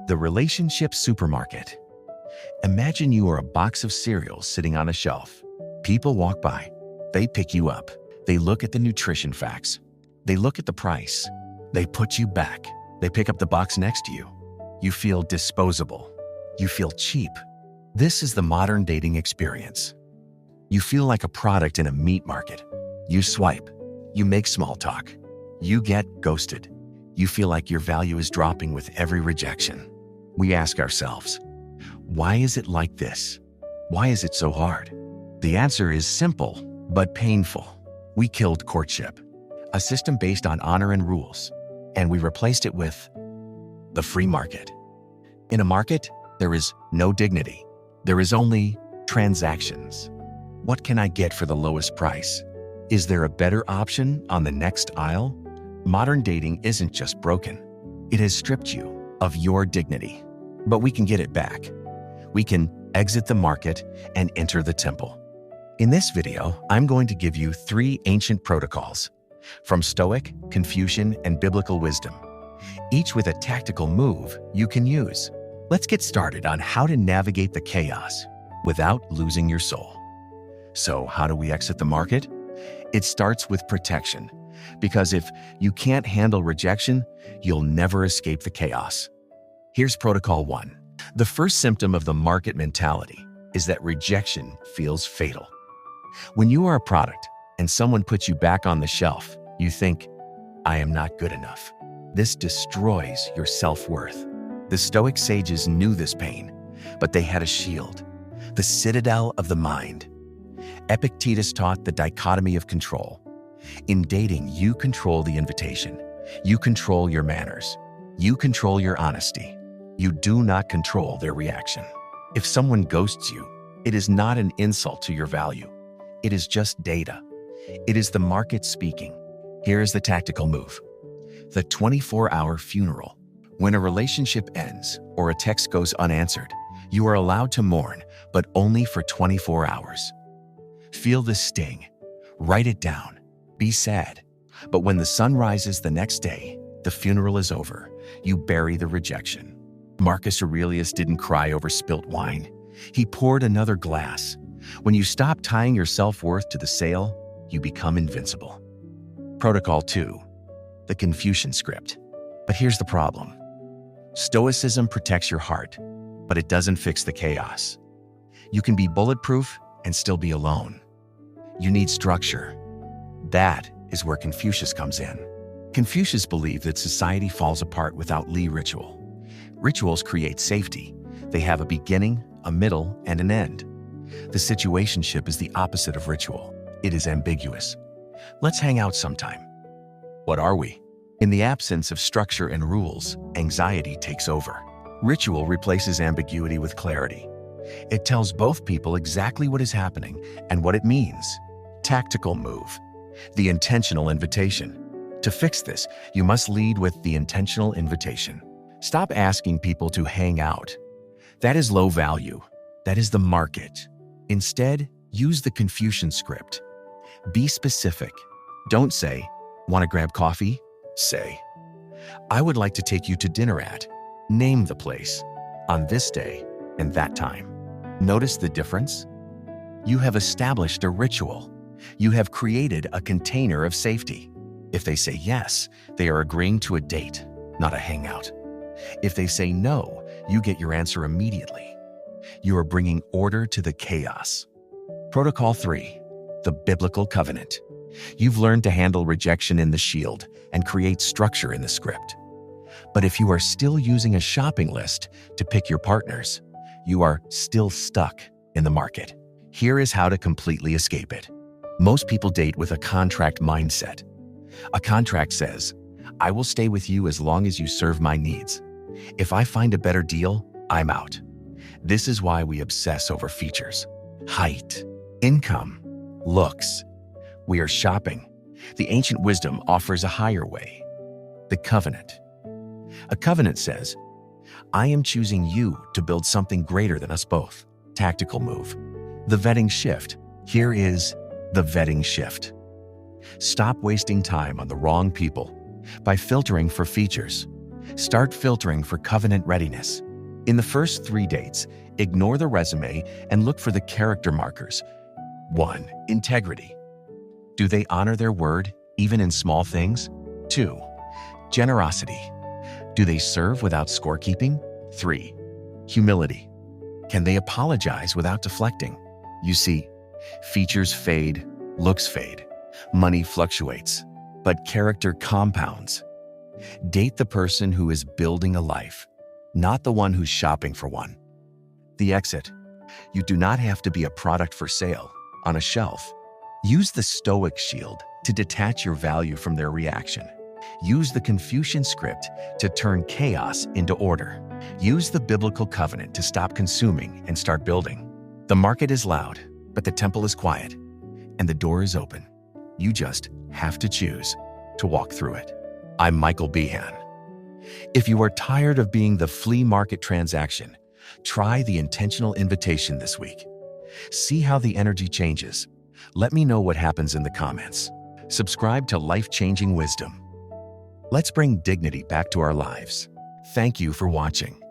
The relationship supermarket. Imagine you are a box of cereals sitting on a shelf. People walk by. They pick you up. They look at the nutrition facts. They look at the price. They put you back. They pick up the box next to you. You feel disposable. You feel cheap. This is the modern dating experience. You feel like a product in a meat market. You swipe. You make small talk. You get ghosted. You feel like your value is dropping with every rejection. We ask ourselves, why is it like this? Why is it so hard? The answer is simple, but painful. We killed courtship, a system based on honor and rules, and we replaced it with the free market. In a market, there is no dignity. There is only transactions. What can I get for the lowest price? Is there a better option on the next aisle? Modern dating isn't just broken. It has stripped you of your dignity. But we can get it back. We can exit the market and enter the temple. In this video, I'm going to give you 3 ancient protocols from Stoic, Confucian, and biblical wisdom, each with a tactical move you can use. Let's get started on how to navigate the chaos without losing your soul. So, how do we exit the market? It starts with protection, because if you can't handle rejection, you'll never escape the chaos. Here's Protocol 1. The first symptom of the market mentality is that rejection feels fatal. When you are a product and someone puts you back on the shelf, you think, I am not good enough. This destroys your self-worth. The Stoic sages knew this pain, but they had a shield, the citadel of the mind. Epictetus taught the dichotomy of control. In dating, you control the invitation. You control your manners. You control your honesty. You do not control their reaction. If someone ghosts you, it is not an insult to your value. It is just data. It is the market speaking. Here is the tactical move. The 24-hour funeral. When a relationship ends or a text goes unanswered, you are allowed to mourn, but only for 24 hours. Feel the sting. Write it down. Be sad. But when the sun rises the next day, the funeral is over. You bury the rejection. Marcus Aurelius didn't cry over spilt wine. He poured another glass. When you stop tying your self-worth to the sale, you become invincible. Protocol 2. The Confucian Script. But here's the problem. Stoicism protects your heart, but it doesn't fix the chaos. You can be bulletproof and still be alone. You need structure. That is where Confucius comes in. Confucius believed that society falls apart without ritual. Rituals create safety. They have a beginning, a middle, and an end. The situationship is the opposite of ritual. It is ambiguous. Let's hang out sometime. What are we? In the absence of structure and rules, anxiety takes over. Ritual replaces ambiguity with clarity. It tells both people exactly what is happening and what it means. Tactical move. The intentional invitation. To fix this, you must lead with the intentional invitation. Stop asking people to hang out. That is low value. That is the market. Instead, use the Confucian Script. Be specific. Don't say, want to grab coffee? Say, I would like to take you to dinner at. Name the place. On this day and that time. Notice the difference? You have established a ritual. You have created a container of safety. If they say yes, they are agreeing to a date, not a hangout. If they say no, you get your answer immediately. You are bringing order to the chaos. Protocol 3. The Biblical Covenant. You've learned to handle rejection in the shield and create structure in the script. But if you are still using a shopping list to pick your partners, you are still stuck in the market. Here is how to completely escape it. Most people date with a contract mindset. A contract says, I will stay with you as long as you serve my needs. If I find a better deal, I'm out. This is why we obsess over features, height, income, looks. We are shopping. The ancient wisdom offers a higher way. The covenant. A covenant says, I am choosing you to build something greater than us both. Tactical move. The vetting shift. Here is the vetting shift. Stop wasting time on the wrong people by filtering for features. Start filtering for covenant readiness. In the first 3 dates, ignore the resume and look for the character markers. 1. Integrity. Do they honor their word, even in small things? 2. Generosity. Do they serve without scorekeeping? 3. Humility. Can they apologize without deflecting? You see, features fade, looks fade, money fluctuates, but character compounds. Date the person who is building a life, not the one who's shopping for one. The exit. You do not have to be a product for sale on a shelf. Use the Stoic Shield to detach your value from their reaction. Use the Confucian Script to turn chaos into order. Use the biblical covenant to stop consuming and start building. The market is loud, but the temple is quiet, and the door is open. You just have to choose to walk through it. I'm Michael Behan. If you are tired of being the flea market transaction, try the intentional invitation this week. See how the energy changes. Let me know what happens in the comments. Subscribe to Life-Changing Wisdom. Let's bring dignity back to our lives. Thank you for watching.